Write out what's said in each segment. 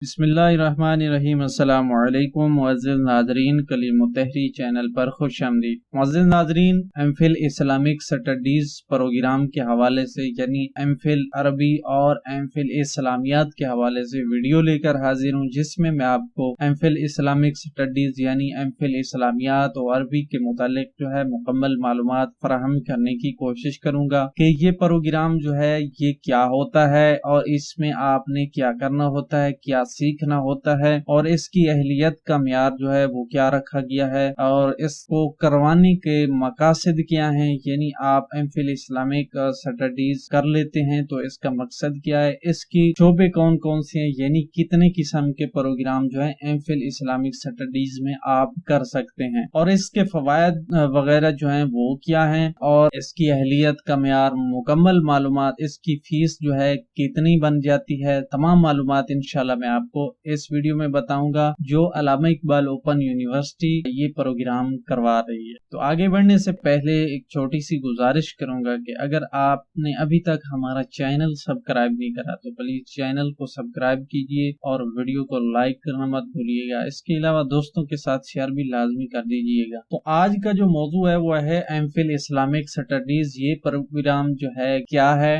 بسم اللہ الرحمن الرحیم۔ السلام علیکم معزز ناظرین، کلیم التحری چینل پر خوش آمدید۔ معزز ناظرین، M Phil Islamic studies program کے حوالے سے یعنی ایم فل عربی اور ایم فل اسلامیات کے حوالے سے ویڈیو لے کر حاضر ہوں، جس میں میں آپ کو ایم فل اسلامک سٹڈیز یعنی ایم فل اسلامیات اور عربی کے متعلق جو ہے مکمل معلومات فراہم کرنے کی کوشش کروں گا کہ یہ پروگرام جو ہے یہ کیا ہوتا ہے اور اس میں آپ نے کیا کرنا ہوتا ہے، کیا سیکھنا ہوتا ہے اور اس کی اہلیت کا معیار جو ہے وہ کیا رکھا گیا ہے اور اس کو کروانے کے مقاصد کیا ہیں۔ یعنی آپ ایم فل اسلامک سٹڈیز کر لیتے ہیں تو اس کا مقصد کیا ہے، اس کی شعبے کون کون سے ہیں، یعنی کتنے قسم کے پروگرام جو ہے ایم فل اسلامک سٹڈیز میں آپ کر سکتے ہیں اور اس کے فوائد وغیرہ جو ہیں وہ کیا ہیں اور اس کی اہلیت کا معیار، مکمل معلومات، اس کی فیس جو ہے کتنی بن جاتی ہے، تمام معلومات انشاءاللہ میں آپ کو اس ویڈیو میں بتاؤں گا جو علامہ اقبال اوپن یونیورسٹی یہ پروگرام کروا رہی ہے۔ تو آگے بڑھنے سے پہلے ایک چھوٹی سی گزارش کروں گا کہ اگر آپ نے ابھی تک ہمارا چینل سبسکرائب نہیں کرا تو پلیز چینل کو سبسکرائب کیجئے اور ویڈیو کو لائک کرنا مت بھولیے گا۔ اس کے علاوہ دوستوں کے ساتھ شیئر بھی لازمی کر دیجئے گا۔ تو آج کا جو موضوع ہے وہ ہے ایم فل اسلامک سٹڈیز۔ یہ پروگرام جو ہے کیا ہے،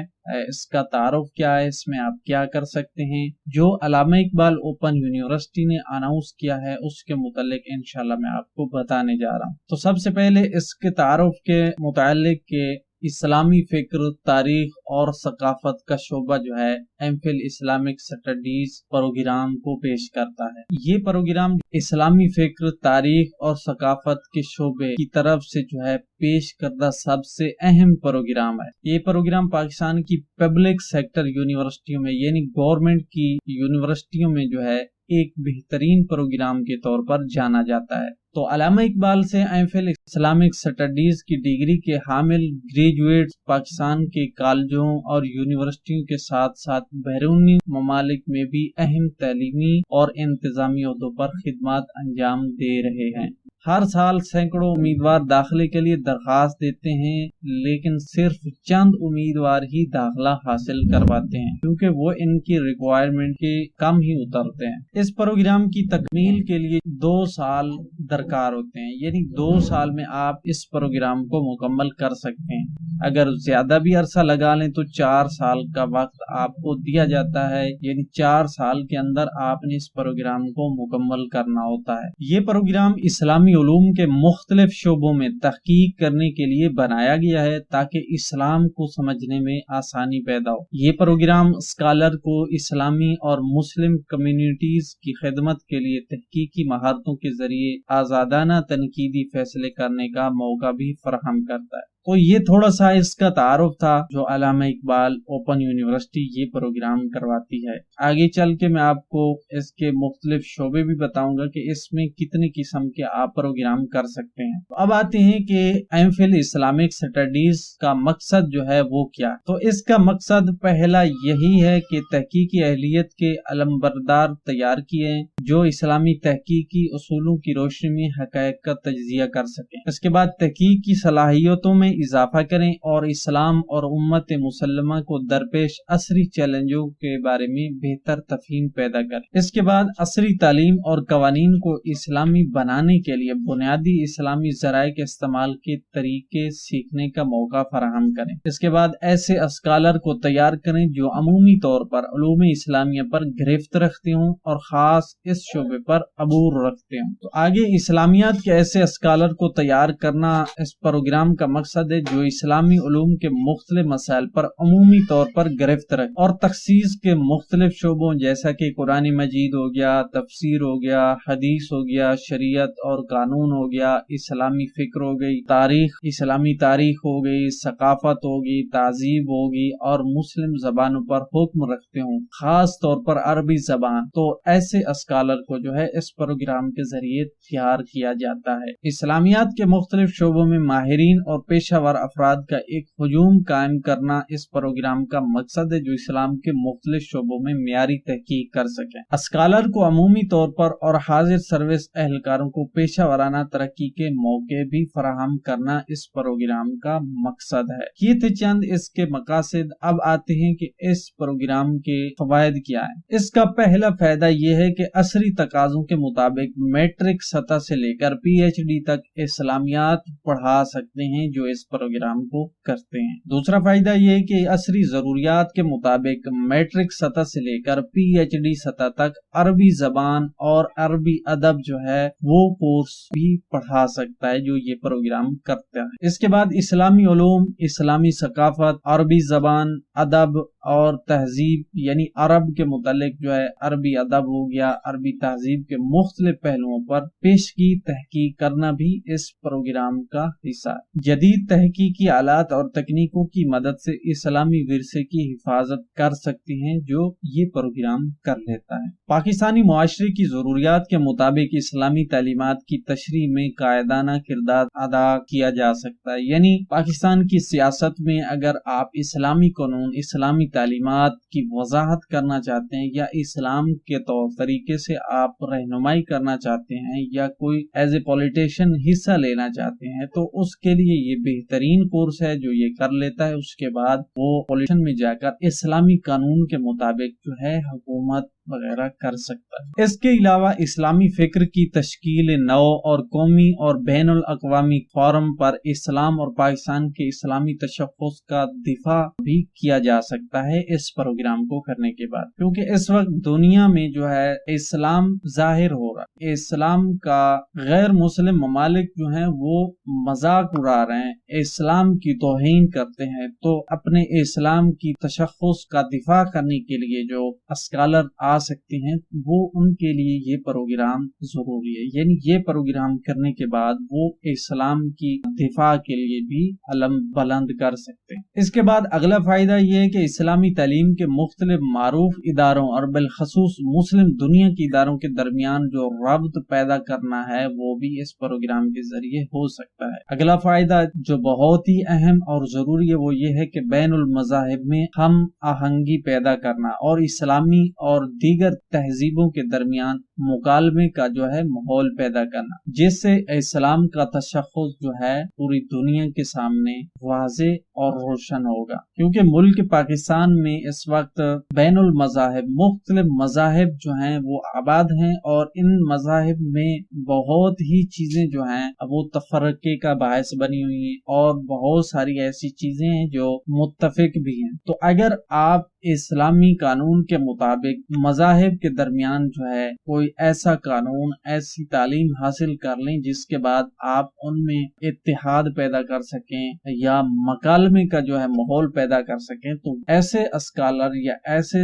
اس کا تعارف کیا ہے، اس میں آپ کیا کر سکتے ہیں، جو علامہ اقبال اوپن یونیورسٹی نے اناؤنس کیا ہے اس کے متعلق انشاءاللہ میں آپ کو بتانے جا رہا ہوں۔ تو سب سے پہلے اس کے تعارف کے متعلق کہ اسلامی فکر، تاریخ اور ثقافت کا شعبہ جو ہے M Phil Islamic studies program کو پیش کرتا ہے۔ یہ پروگرام اسلامی فکر، تاریخ اور ثقافت کے شعبے کی طرف سے جو ہے پیش کردہ سب سے اہم پروگرام ہے۔ یہ پروگرام پاکستان کی پبلک سیکٹر یونیورسٹیوں میں یعنی گورنمنٹ کی یونیورسٹیوں میں جو ہے ایک بہترین پروگرام کے طور پر جانا جاتا ہے۔ تو علامہ اقبال سے ایم فل اسلامک سٹڈیز کی ڈگری کے حامل گریجویٹس پاکستان کے کالجوں اور یونیورسٹیوں کے ساتھ ساتھ بیرونی ممالک میں بھی اہم تعلیمی اور انتظامی عہدوں پر خدمات انجام دے رہے ہیں۔ ہر سال سینکڑوں امیدوار داخلے کے لیے درخواست دیتے ہیں، لیکن صرف چند امیدوار ہی داخلہ حاصل کر پاتے ہیں کیونکہ وہ ان کی ریکوائرمنٹ کے کم ہی اترتے ہیں۔ اس پروگرام کی تکمیل کے لیے 2 سال درکار ہوتے ہیں، یعنی 2 سال میں آپ اس پروگرام کو مکمل کر سکتے ہیں۔ اگر زیادہ بھی عرصہ لگا لیں تو 4 سال کا وقت آپ کو دیا جاتا ہے، یعنی 4 سال کے اندر آپ نے اس پروگرام کو مکمل کرنا ہوتا ہے۔ یہ پروگرام اسلامی علوم کے مختلف شعبوں میں تحقیق کرنے کے لیے بنایا گیا ہے تاکہ اسلام کو سمجھنے میں آسانی پیدا ہو۔ یہ پروگرام اسکالر کو اسلامی اور مسلم کمیونٹیز کی خدمت کے لیے تحقیقی مہارتوں کے ذریعے آزادانہ تنقیدی فیصلے کرنے کا موقع بھی فراہم کرتا ہے۔ تو یہ تھوڑا سا اس کا تعارف تھا جو علامہ اقبال اوپن یونیورسٹی یہ پروگرام کرواتی ہے۔ آگے چل کے میں آپ کو اس کے مختلف شعبے بھی بتاؤں گا کہ اس میں کتنے قسم کے آپ پروگرام کر سکتے ہیں۔ تو اب آتے ہیں کہ ایم فل اسلامک سٹڈیز کا مقصد جو ہے وہ کیا۔ تو اس کا مقصد پہلا یہی ہے کہ تحقیقی اہلیت کے علمبردار تیار کیے ہیں جو اسلامی تحقیقی اصولوں کی روشنی میں حقائق کا تجزیہ کر سکیں۔ اس کے بعد تحقیق کی صلاحیتوں میں اضافہ کریں اور اسلام اور امت مسلمہ کو درپیش عصری چیلنجوں کے بارے میں بہتر تفہیم پیدا کریں۔ اس کے بعد عصری تعلیم اور قوانین کو اسلامی بنانے کے لیے بنیادی اسلامی ذرائع کے استعمال کے طریقے سیکھنے کا موقع فراہم کریں۔ اس کے بعد ایسے اسکالر کو تیار کریں جو عمومی طور پر علوم اسلامیہ پر گرفت رکھتے ہوں اور خاص اس شعبے پر عبور رکھتے ہوں۔ تو آگے اسلامیات کے ایسے اسکالر کو تیار کرنا اس پروگرام کا مقصد ہے جو اسلامی علوم کے مختلف مسائل پر عمومی طور پر گرفت رکھ اور تخصیص کے مختلف شعبوں جیسا کہ قرآن مجید ہو گیا، تفسیر ہو گیا، حدیث ہو گیا، شریعت اور قانون ہو گیا، اسلامی فکر ہو گئی، تاریخ، اسلامی تاریخ ہو گئی، ثقافت ہوگی، تہذیب ہوگی اور مسلم زبانوں پر حکم رکھتے ہوں، خاص طور پر عربی زبان۔ تو ایسے اسکالر اسکالر کو جو ہے اس پروگرام کے ذریعے تیار کیا جاتا ہے۔ اسلامیات کے مختلف شعبوں میں ماہرین اور پیشہ ور افراد کا ایک ہجوم قائم کرنا اس پروگرام کا مقصد ہے، جو اسلام کے مختلف شعبوں میں معیاری تحقیق کر سکیں۔ اسکالر کو عمومی طور پر اور حاضر سروس اہلکاروں کو پیشہ ورانہ ترقی کے موقع بھی فراہم کرنا اس پروگرام کا مقصد ہے۔ یہ تھے چند اس کے مقاصد۔ اب آتے ہیں کہ اس پروگرام کے فوائد کیا ہیں۔ اس کا پہلا فائدہ یہ ہے کہ عصری تقاضوں کے مطابق میٹرک سطح سے لے کر پی ایچ ڈی تک اسلامیات پڑھا سکتے ہیں جو اس پروگرام کو کرتے ہیں۔ دوسرا فائدہ یہ ہے کہ عصری ضروریات کے مطابق میٹرک سطح سے لے کر پی ایچ ڈی سطح تک عربی زبان اور عربی ادب جو ہے وہ کورس بھی پڑھا سکتا ہے جو یہ پروگرام کرتا ہے۔ اس کے بعد اسلامی علوم، اسلامی ثقافت، عربی زبان، ادب اور تہذیب یعنی عرب کے متعلق جو ہے عربی ادب ہو گیا، عربی تہذیب کے مختلف پہلوؤں پر پیشگی تحقیق کرنا بھی اس پروگرام کا حصہ ہے۔ جدید تحقیقی آلات اور تکنیکوں کی مدد سے اسلامی ورثے کی حفاظت کر سکتے ہیں جو یہ پروگرام کر لیتا ہے۔ پاکستانی معاشرے کی ضروریات کے مطابق اسلامی تعلیمات کی تشریح میں قائدانہ کردار ادا کیا جا سکتا ہے، یعنی پاکستان کی سیاست میں اگر آپ اسلامی قانون، اسلامی تعلیمات کی وضاحت کرنا چاہتے ہیں یا اسلام کے طور طریقے سے آپ رہنمائی کرنا چاہتے ہیں یا کوئی ایز اے پولیٹیشین حصہ لینا چاہتے ہیں تو اس کے لیے یہ بہترین کورس ہے جو یہ کر لیتا ہے۔ اس کے بعد وہ پولیٹیشن میں جا کر اسلامی قانون کے مطابق جو ہے حکومت وغیرہ کر سکتا ہے۔ اس کے علاوہ اسلامی فکر کی تشکیل نو اور قومی اور بین الاقوامی فورم پر اسلام اور پاکستان کے اسلامی تشخص کا دفاع بھی کیا جا سکتا ہے اس پروگرام کو کرنے کے بعد، کیونکہ اس وقت دنیا میں جو ہے اسلام ظاہر ہو رہا ہے، اسلام کا غیر مسلم ممالک جو ہیں وہ مذاق اڑا رہے ہیں، اسلام کی توہین کرتے ہیں، تو اپنے اسلام کی تشخص کا دفاع کرنے کے لیے جو اسکالر آ سکتے ہیں وہ ان کے لیے یہ پروگرام ضروری ہے، یعنی یہ پروگرام کرنے کے بعد وہ اسلام کی دفاع کے لیے بھی علم بلند کر سکتے ہیں۔ اس کے بعد اگلا فائدہ یہ ہے کہ اسلامی تعلیم کے مختلف معروف اداروں اور بالخصوص مسلم دنیا کے اداروں کے درمیان جو ربط پیدا کرنا ہے وہ بھی اس پروگرام کے ذریعے ہو سکتا ہے۔ اگلا فائدہ جو بہت ہی اہم اور ضروری ہے وہ یہ ہے کہ بین المذاہب میں ہم آہنگی پیدا کرنا اور اسلامی اور دیگر تہذیبوں کے درمیان مکالمے کا جو ہے ماحول پیدا کرنا، جس سے اسلام کا تشخص جو ہے پوری دنیا کے سامنے واضح اور روشن ہوگا، کیونکہ ملک پاکستان میں اس وقت بین المذاہب مختلف مذاہب جو ہیں وہ آباد ہیں اور ان مذاہب میں بہت ہی چیزیں جو ہیں وہ تفرقے کا باعث بنی ہوئی ہیں اور بہت ساری ایسی چیزیں ہیں جو متفق بھی ہیں۔ تو اگر آپ اسلامی قانون کے مطابق مذاہب کے درمیان جو ہے کوئی ایسا قانون، ایسی تعلیم حاصل کر لیں جس کے بعد آپ ان میں اتحاد پیدا کر سکیں یا مکالمے کا جو ہے ماحول پیدا کر سکیں، تو ایسے اسکالر یا ایسے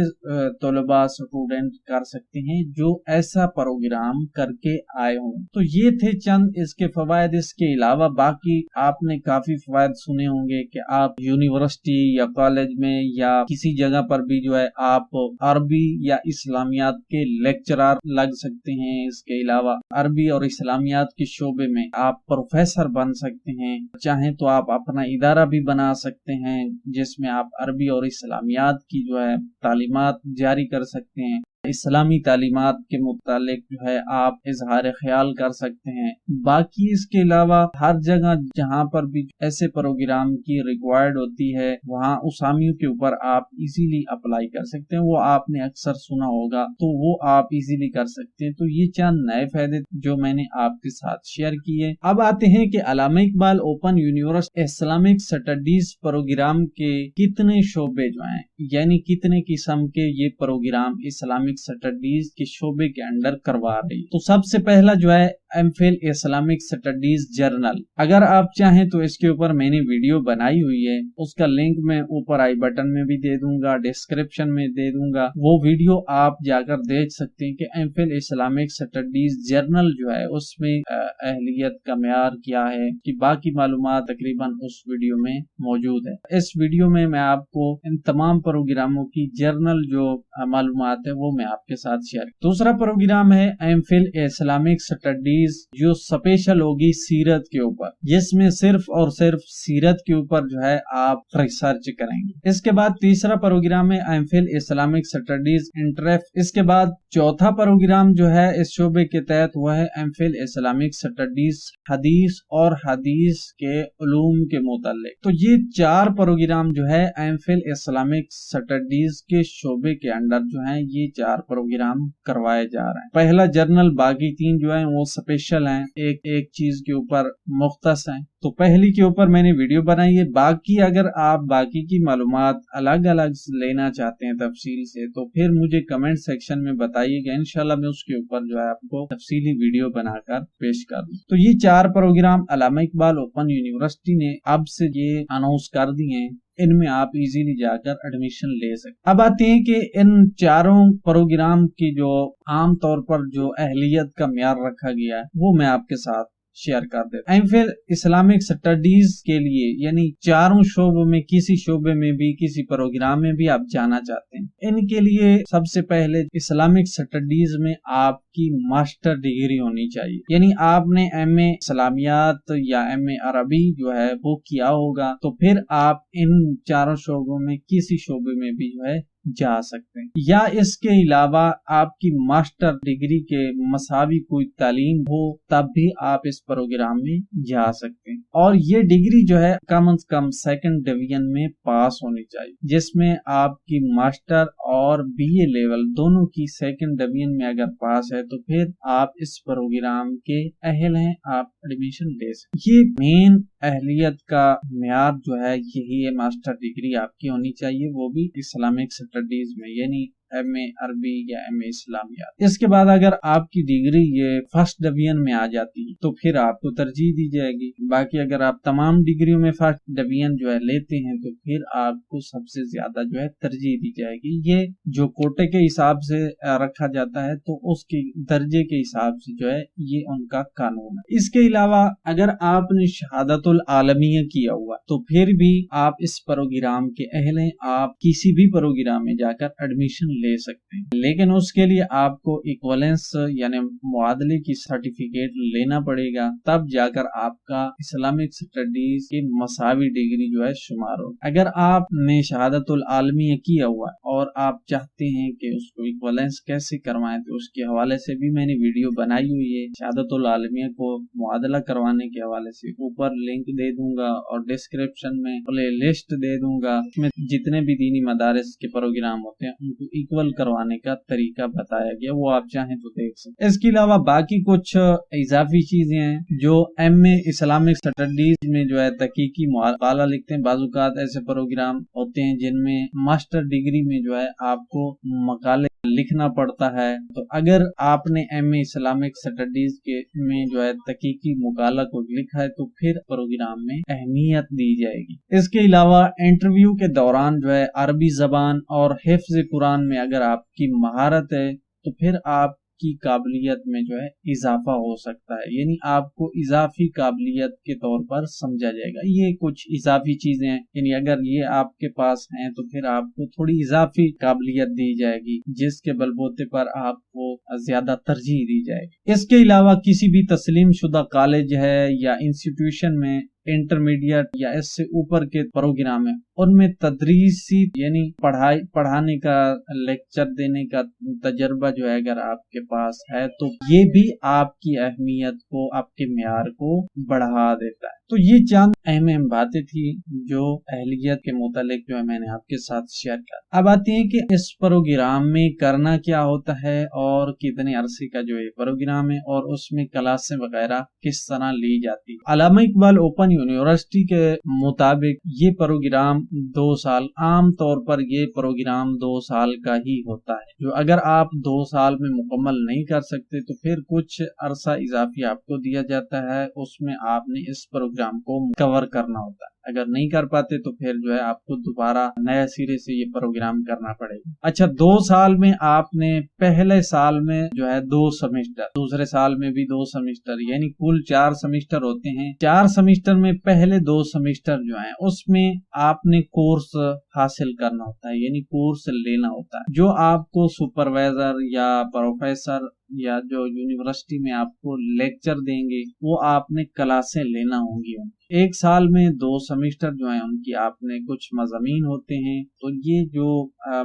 طلباء اسٹوڈنٹ کر سکتے ہیں جو ایسا پروگرام کر کے آئے ہوں۔ تو یہ تھے چند اس کے فوائد۔ اس کے علاوہ باقی آپ نے کافی فوائد سنے ہوں گے کہ آپ یونیورسٹی یا کالج میں یا کسی جگہ پر بھی جو ہے آپ عربی یا اسلامیات کے لیکچرار لگ سکتے ہیں۔ اس کے علاوہ عربی اور اسلامیات کے شعبے میں آپ پروفیسر بن سکتے ہیں، چاہیں تو آپ اپنا ادارہ بھی بنا سکتے ہیں جس میں آپ عربی اور اسلامیات کی جو ہے تعلیمات جاری کر سکتے ہیں۔ اسلامی تعلیمات کے متعلق جو ہے آپ اظہار خیال کر سکتے ہیں۔ باقی اس کے علاوہ ہر جگہ جہاں پر بھی ایسے پروگرام کی ریکوائرڈ ہوتی ہے وہاں اسامیوں کے اوپر آپ ایزیلی اپلائی کر سکتے ہیں، وہ آپ نے اکثر سنا ہوگا تو وہ آپ ایزیلی کر سکتے ہیں۔ تو یہ چند نئے فائدے جو میں نے آپ کے ساتھ شیئر کیے۔ اب آتے ہیں کہ Allama Iqbal Open University Islamic studies program کے کتنے شعبے جو ہیں، یعنی کتنے قسم کے یہ پروگرام اسلامک سٹڈیز کے شعبے کے اندر کروا رہی۔ تو سب سے پہلا جو ہے M Phil Islamic studies journal. اگر آپ چاہیں تو اس کے اوپر میں نے ویڈیو بنائی ہوئی ہے، اس کا لنک میں اوپر آئی بٹن میں بھی دے دوں گا، ڈسکرپشن میں دے دوں گا، وہ ویڈیو آپ جا کر دیکھ سکتے ہیں کہ M Phil Islamic studies journal جو ہے اس میں اہلیت کا معیار کیا ہے کہ باقی معلومات تقریباً اس ویڈیو میں موجود ہے۔ اس ویڈیو میں میں آپ کو ان تمام پروگراموں کی جرنل جو معلومات ہے وہ میں آپ کے ساتھ شیئر. دوسرا پروگرام ہے ایم فل اسلامک اسٹڈیز جو اسپیشل ہوگی سیرت کے اوپر، جس میں صرف اور صرف سیرت کے اوپر جو ہے آپ ریسرچ کریں گے. اس کے بعد تیسرا پروگرام ہے ایم فل اسلامک اسٹڈیز انٹرف. اس کے بعد چوتھا پروگرام جو ہے اس شعبے کے تحت وہ ہے ایم فل اسلامک اسٹڈیز حدیث اور حدیث کے علوم کے متعلق. تو یہ 4 پروگرام جو ہے ایم فل اسلامک اسٹڈیز کے شعبے کے انڈر جو ہیں یہ 4 پروگرام کروائے جا رہے ہیں. پہلا جرنل، باقی 3 جو ہیں وہ سپیشل ہیں، ایک چیز کے اوپر مختص ہیں. تو پہلی کے اوپر میں نے ویڈیو بنائی ہے. باقی اگر آپ باقی کی معلومات الگ الگ لینا چاہتے ہیں تفصیل سے تو پھر مجھے کمنٹ سیکشن میں بتائیے گا، انشاءاللہ میں اس کے اوپر جو ہے آپ کو تفصیلی ویڈیو بنا کر پیش کر دوں. تو یہ 4 پروگرام علامہ اقبال اوپن یونیورسٹی نے اب سے یہ اناؤنس کر دیے ہیں، ان میں آپ ایزیلی جا کر ایڈمیشن لے سکتے. اب آتے ہیں کہ ان 4 پروگرام کی جو عام طور پر جو اہلیت کا معیار رکھا گیا ہے وہ میں آپ کے ساتھ شیئر کر دیتا ہوں. ایم فل اسلامک اسٹڈیز کے لیے یعنی 4 شعبوں میں کسی شعبے میں بھی کسی پروگرام میں بھی آپ جانا چاہتے ہیں، ان کے لیے سب سے پہلے اسلامک اسٹڈیز میں آپ کی ماسٹر ڈگری ہونی چاہیے. یعنی آپ نے ایم اے اسلامیات یا ایم اے عربی جو ہے وہ کیا ہوگا، تو پھر آپ ان 4 شعبوں میں کسی شعبے میں بھی جو ہے جا سکتے ہیں. یا اس کے علاوہ آپ کی ماسٹر ڈگری کے مساوی کوئی تعلیم ہو تب بھی آپ اس پروگرام میں جا سکتے ہیں. اور یہ ڈگری جو ہے کم از کم 2nd ڈویژن میں پاس ہونی چاہیے، جس میں آپ کی ماسٹر اور بی اے لیول دونوں کی 2nd ڈویژن میں اگر پاس ہے تو پھر آپ اس پروگرام کے اہل ہیں، آپ ایڈمیشن لے سکتے. یہ مین اہلیت کا معیار جو ہے یہی ہے، ماسٹر ڈگری آپ کی ہونی چاہیے، وہ بھی اسلامک اسٹڈیز میں یعنی ایم اے عربی یا ایم اے اسلامیات. اس کے بعد اگر آپ کی ڈگری یہ 1st ڈویژن میں آ جاتی ہے تو پھر آپ کو ترجیح دی جائے گی. باقی اگر آپ تمام ڈگریوں میں 1st ڈویژن جو ہے لیتے ہیں تو پھر آپ کو سب سے زیادہ جو ہے ترجیح دی جائے گی. یہ جو کوٹے کے حساب سے رکھا جاتا ہے تو اس کے درجے کے حساب سے جو ہے یہ ان کا قانون ہے. اس کے علاوہ اگر آپ نے شہادت العالمیہ کیا ہوا تو پھر بھی آپ اس پروگرام کے اہل ہیں، آپ کسی بھی پروگرام میں جا کر ایڈمیشن لے سکتے ہیں. لیکن اس کے لیے آپ کو ایکویلنس یعنی معادلے کی سرٹیفکیٹ لینا پڑے گا، تب جا کر آپ کا اسلامک اسٹڈیز کی مساوی ڈگری جو ہے شمار ہو. اگر آپ نے شہادت العالمیہ کیا ہوا اور آپ چاہتے ہیں کہ اس کو ایکویلنس کیسے کروائیں تو اس کے حوالے سے بھی میں نے ویڈیو بنائی ہوئی ہے. شہادت العالمیہ کو معادلہ کروانے کے حوالے سے اوپر لنک دے دوں گا اور ڈسکرپشن میں پلے لسٹ دے دوں گا. اس میں جتنے بھی دینی مدارس کے پروگرام ہوتے ہیں ان کو ایکول کروانے کا طریقہ بتایا گیا، وہ آپ چاہیں تو دیکھ سکتے. اس کے علاوہ باقی کچھ اضافی چیزیں ہیں جو ایم اے اسلامک اسٹڈیز میں جو ہے تحقیقی مقالہ لکھتے ہیں. بعض اوقات ایسے پروگرام ہوتے ہیں جن میں ماسٹر ڈگری میں جو ہے آپ کو مقالے لکھنا پڑتا ہے. تو اگر آپ نے ایم اے اسلامک اسٹڈیز کے میں جو ہے تحقیقی مقالہ کو لکھا ہے تو پھر پروگرام میں اہمیت دی جائے گی. اس کے علاوہ انٹرویو کے دوران جو ہے عربی زبان اور حفظ قرآن میں اگر آپ کی مہارت ہے تو پھر آپ کی قابلیت میں جو ہے اضافہ ہو سکتا ہے، یعنی آپ کو اضافی قابلیت کے طور پر سمجھا جائے گا. یہ کچھ اضافی چیزیں ہیں، یعنی اگر یہ آپ کے پاس ہیں تو پھر آپ کو تھوڑی اضافی قابلیت دی جائے گی جس کے بلبوتے پر آپ کو زیادہ ترجیح دی جائے گی. اس کے علاوہ کسی بھی تسلیم شدہ کالج ہے یا انسٹیٹیوشن میں انٹرمیڈیٹ یا اس سے اوپر کے پروگرام ہیں، ان میں تدریسی یعنی پڑھانے کا لیکچر دینے کا تجربہ جو ہے اگر آپ کے پاس ہے تو یہ بھی آپ کی اہمیت کو، آپ کے معیار کو بڑھا دیتا ہے. تو یہ چند اہم باتیں تھی جو اہلیت کے متعلق جو ہے میں نے آپ کے ساتھ شیئر کیا. اب آتی ہیں کہ اس پروگرام میں کرنا کیا ہوتا ہے اور کتنے عرصے کا جو ہے پروگرام ہے اور اس میں کلاسیں وغیرہ کس طرح لی جاتی ہے. علامہ اقبال اوپن یونیورسٹی کے مطابق یہ پروگرام 2 سال، عام طور پر یہ پروگرام 2 سال کا ہی ہوتا ہے. جو اگر آپ 2 سال میں مکمل نہیں کر سکتے تو پھر کچھ عرصہ اضافی آپ کو دیا جاتا ہے، اس میں آپ نے اس پروگرام کو کور کرنا ہوتا ہے. اگر نہیں کر پاتے تو پھر جو ہے آپ کو دوبارہ نیا سرے سے یہ پروگرام کرنا پڑے گا۔ اچھا 2 سال میں آپ نے پہلے سال میں جو ہے 2 سیمسٹر، دوسرے سال میں بھی 2 سیمسٹر، یعنی کل 4 سیمسٹر ہوتے ہیں۔ 4 سیمسٹر میں پہلے 2 سیمسٹر جو ہیں اس میں آپ نے کورس حاصل کرنا ہوتا ہے، یعنی کورس لینا ہوتا ہے، جو آپ کو سپروائزر یا پروفیسر یا جو یونیورسٹی میں آپ کو لیکچر دیں گے وہ آپ نے کلاسیں لینا ہوں گی۔ 1 سال میں 2 سیمسٹر جو ہیں ان کی آپ نے کچھ مضامین ہوتے ہیں، تو یہ جو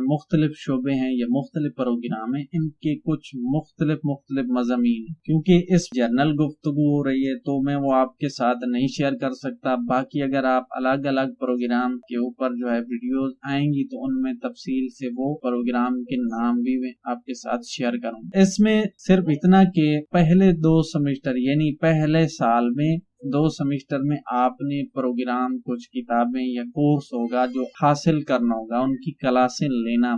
مختلف شعبے ہیں یا مختلف پروگرام ہیں ان کے کچھ مختلف مضامین ہیں۔ کیونکہ اس جنرل گفتگو ہو رہی ہے تو میں وہ آپ کے ساتھ نہیں شیئر کر سکتا، باقی اگر آپ الگ الگ پروگرام کے اوپر جو ہے ویڈیوز آئیں گی تو ان میں تفصیل سے وہ پروگرام کے نام بھی میں آپ کے ساتھ شیئر کروں۔ اس میں صرف اتنا کہ پہلے 2 سیمسٹر یعنی پہلے سال میں 2 سیمسٹر میں آپ نے پروگرام کچھ کتابیں یا کورس ہوگا جو حاصل کرنا ہوگا، ان کی کلاسیں لینا،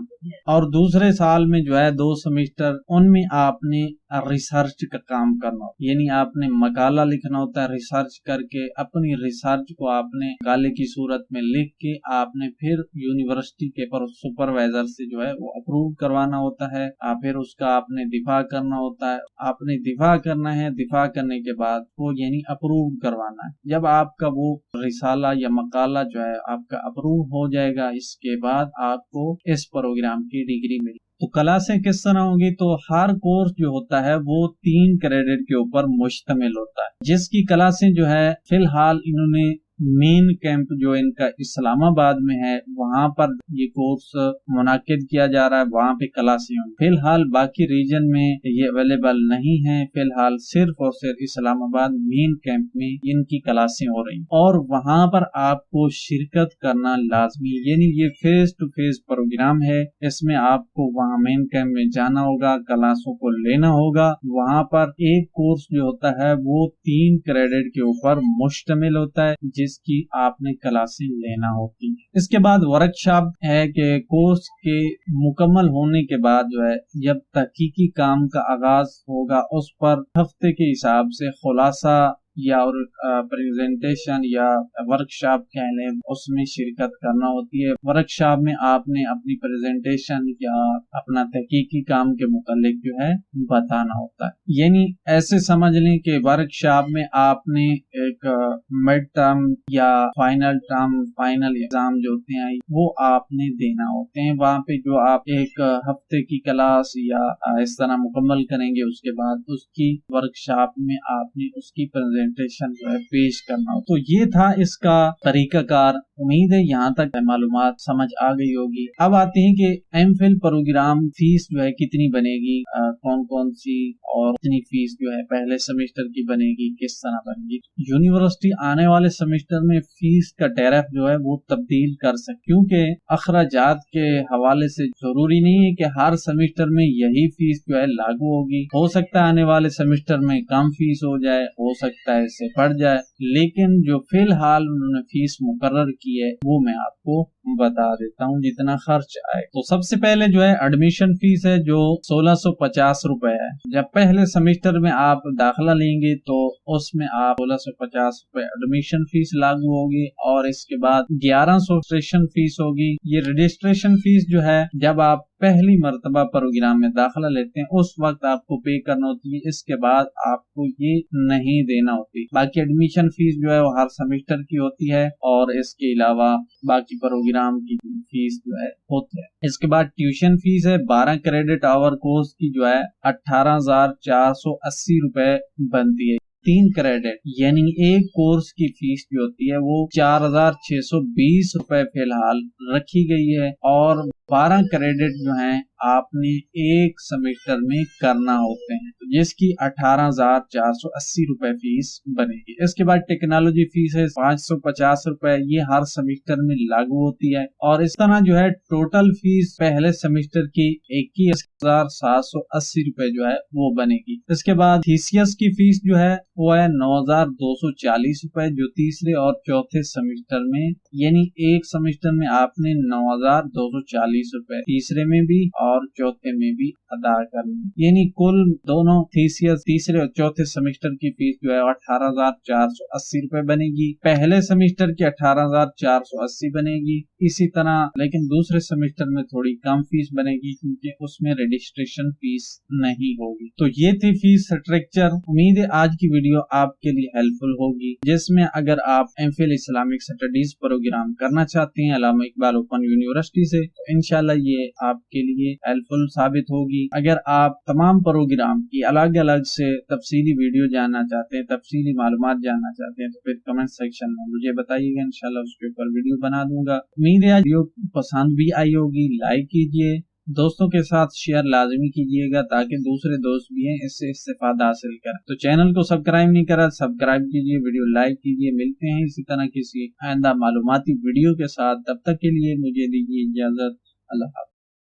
اور دوسرے سال میں جو ہے 2 سیمسٹر ان میں آپ نے ریسرچ کا کام کرنا ہوتا ہے، یعنی آپ نے مقالہ لکھنا ہوتا ہے، ریسرچ کر کے اپنی ریسرچ کو آپ نے مقالے کی صورت میں لکھ کے آپ نے پھر یونیورسٹی کے سپروائزر سے جو ہے وہ اپروو کروانا ہوتا ہے، پھر اس کا آپ نے دفاع کرنا ہوتا ہے، آپ نے دفاع کرنا ہے، دفاع کرنے کے بعد وہ یعنی اپروو کروانا ہے۔ جب آپ کا وہ رسالہ یا مقالہ جو ہے آپ کا اپروو ہو جائے گا، اس کے بعد آپ کو اس پروگرام کی ڈگری ملے۔ تو کلاسیں کس طرح ہوں گی؟ تو ہر کورس جو ہوتا ہے وہ 3 کریڈٹ کے اوپر مشتمل ہوتا ہے، جس کی کلاسیں جو ہے فی الحال انہوں نے مین کیمپ جو ان کا اسلام آباد میں ہے وہاں پر یہ کورس منعقد کیا جا رہا ہے، وہاں پہ کلاسیں ہوں۔ فی الحال باقی ریجن میں یہ اویلیبل نہیں ہے، فی الحال صرف اور صرف اسلام آباد مین کیمپ میں ان کی کلاسیں ہو رہی ہیں، اور وہاں پر آپ کو شرکت کرنا لازمی، یعنی یہ فیس ٹو فیس پروگرام ہے، اس میں آپ کو وہاں مین کیمپ میں جانا ہوگا، کلاسوں کو لینا ہوگا۔ وہاں پر ایک کورس جو ہوتا ہے وہ 3 کریڈٹ کے اوپر مشتمل ہوتا ہے، جس کی آپ نے کلاسیں لینا ہوتی ہیں۔ اس کے بعد ورکشاپ ہے کہ کورس کے مکمل ہونے کے بعد جو ہے جب تحقیقی کام کا آغاز ہوگا اس پر ہفتے کے حساب سے خلاصہ یا اور پریزنٹیشن یا ورکشاپ کہہ لیں اس میں شرکت کرنا ہوتی ہے۔ ورکشاپ میں آپ نے اپنی پریزنٹیشن یا اپنا تحقیقی کام کے متعلق جو ہے بتانا ہوتا ہے، یعنی ایسے سمجھ لیں کہ ورکشاپ میں آپ نے ایک مڈ ٹرم یا فائنل ٹرم، فائنل ایگزام جو ہوتے ہیں وہ آپ نے دینا ہوتے ہیں۔ وہاں پہ جو آپ ایک ہفتے کی کلاس یا اس طرح مکمل کریں گے، اس کے بعد اس کی ورکشاپ میں آپ نے اس کی پریزنٹیشن جو ہے پیش کرنا ہو۔ تو یہ تھا اس کا طریقہ کار۔ امید ہے یہاں تک معلومات سمجھ آ گئی ہوگی۔ اب آتے ہیں کہ ایم فل پروگرام فیس جو ہے کتنی بنے گی، کون کون سی اور کتنی فیس جو ہے پہلے سیمسٹر کی بنے گی، کس طرح بنے گی۔ یونیورسٹی آنے والے سیمسٹر میں فیس کا ٹیرف جو ہے وہ تبدیل کر سکتی، کیونکہ اخراجات کے حوالے سے ضروری نہیں ہے کہ ہر سیمسٹر میں یہی فیس جو ہے لاگو ہوگی۔ ہو سکتا ہے آنے والے سیمسٹر میں کم فیس ہو جائے، ہو سکتا ہے اس سے بڑھ جائے، لیکن جو فی الحال انہوں نے فیس مقرر کی ہے وہ میں آپ کو بتا دیتا ہوں جتنا خرچ آئے۔ تو سب سے پہلے جو ہے ایڈمیشن فیس ہے جو 1650 روپے ہے۔ جب پہلے سیمسٹر میں آپ داخلہ لیں گے تو اس میں آپ 1650 روپے ایڈمیشن فیس لاگو ہوگی، اور اس کے بعد 1100 رجسٹریشن فیس ہوگی۔ یہ رجسٹریشن فیس جو ہے جب آپ پہلی مرتبہ پروگرام میں داخلہ لیتے ہیں اس وقت آپ کو پے کرنا ہوتی ہے، اس کے بعد آپ کو یہ نہیں دینا ہوتی۔ باقی ایڈمیشن فیس جو ہے وہ ہر سیمسٹر کی ہوتی ہے، اور اس کے علاوہ باقی پروگرام کی فیس جو ہے ہوتی ہے۔ اس کے بعد ٹیوشن فیس ہے 12 کریڈٹ آور کورس کی جو ہے 18,480 روپے بنتی ہے۔ 3 کریڈٹ یعنی ایک کورس کی فیس جو ہوتی ہے وہ 4,620 روپے فی الحال رکھی گئی ہے، اور 12 کریڈٹ جو ہیں آپ نے ایک سیمسٹر میں کرنا ہوتے ہیں، جس کی 18,480 روپے فیس بنے گی۔ اس کے بعد ٹیکنالوجی فیس ہے 550 روپے، یہ ہر سیمسٹر میں لاگو ہوتی ہے، اور اس طرح جو ہے ٹوٹل فیس پہلے سیمسٹر کی 21,780 روپے جو ہے وہ بنے گی۔ اس کے بعد تھیسیس کی فیس جو ہے وہ ہے 9,240 روپے، جو تیسرے اور چوتھے سیمسٹر میں، یعنی ایک سیمسٹر میں آپ نے 9,240 روپے تیسرے میں بھی اور چوتھے میں بھی ادا کرنا، یعنی کل دونوں تھیسیس تیسرے اور چوتھے سیمسٹر کی فیس جو ہے 18,480 روپے بنے گی، پہلے سیمسٹر کی 18,480 بنے گی، اسی طرح لیکن دوسرے سیمسٹر میں تھوڑی کم فیس بنے گی کیونکہ اس میں رجسٹریشن فیس نہیں ہوگی۔ تو یہ تھی فیس اسٹرکچر۔ امید ہے آج کی ویڈیو آپ کے لیے ہیلپ فل ہوگی، جس میں اگر آپ M Phil Islamic studies program کرنا چاہتے ہیں علامہ اقبال اوپن یونیورسٹی سے تو انشاءاللہ یہ آپ کے لیے ہیلپ فل ثابت ہوگی۔ اگر آپ تمام پروگرام کی الگ الگ سے تفصیلی ویڈیو جاننا چاہتے ہیں، تفصیلی معلومات جاننا چاہتے ہیں تو پھر کمنٹ سیکشن میں مجھے بتائیے گا، انشاءاللہ اس کے اوپر ویڈیو بنا دوں گا۔ امید ہے ویڈیو پسند بھی آئی ہوگی، لائک کیجیے، دوستوں کے ساتھ شیئر لازمی کیجیے گا تاکہ دوسرے دوست بھی ہیں اس سے استفادہ حاصل کریں۔ تو چینل کو سبسکرائب نہیں کرا، سبسکرائب کیجیے، ویڈیو لائک کیجیے۔ ملتے ہیں اسی طرح کسی آئندہ معلوماتی ویڈیو کے ساتھ، تب تک کے لیے مجھے دیجیے اجازت، اللہ حافظ۔